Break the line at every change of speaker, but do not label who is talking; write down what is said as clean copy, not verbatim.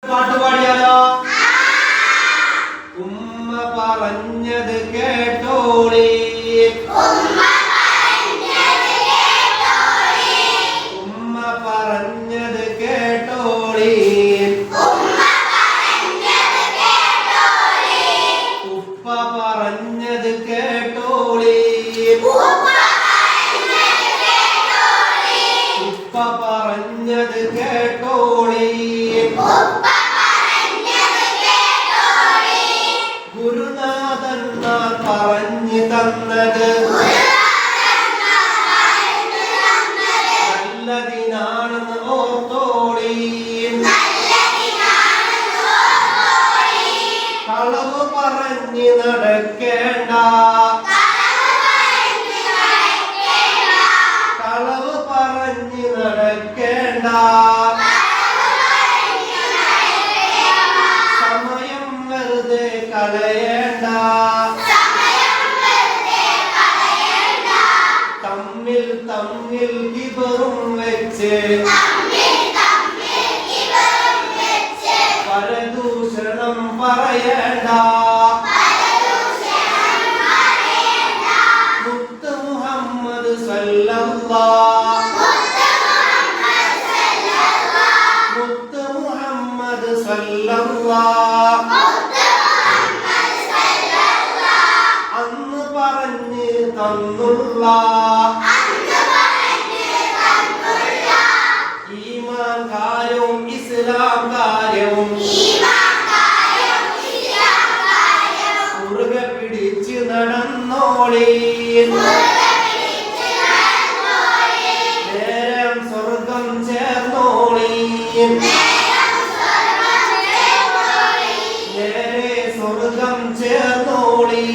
പാട്ട് പാടിയാലോ? ഉമ്മ പറഞ്ഞത് കേട്ടോളി, ഉമ്മ പറഞ്ഞത് കേട്ടോളി, ഉപ്പ പറഞ്ഞത് കേട്ടോളി, ഉപ്പ പറഞ്ഞത് കേട്ടോളി, ഗുരുനാഥന്മാർ പറഞ്ഞു തന്നത് നല്ലതിനാണെന്ന് ഓർത്തോളി, കളവ് പറഞ്ഞ് നടക്കേണ്ട, കളവ് പറഞ്ഞ് നടക്കേണ്ട, സമയം വെറുതെ കളയേണ്ട, തമ്മിൽ തമ്മിൽ കിബറും വെച്ച് പരദൂഷണം പറയേണ്ട, മുത്ത് മുഹമ്മദ് സല്ലല്ലാഹ്, മുത്ത് മുഹമ്മദ് സല്ലല്ലാഹ് അന്ന് പറഞ്ഞ് തന്നുള്ള ഈമാൻ കാര്യവും ഇസ്ലാം കാര്യവും മുറുകെ പിടിച്ച് നടന്നോളി, നേരം സ്വർഗം ചേർന്നോളി, നേരെ സ്വർഗം ചേർന്നോളി.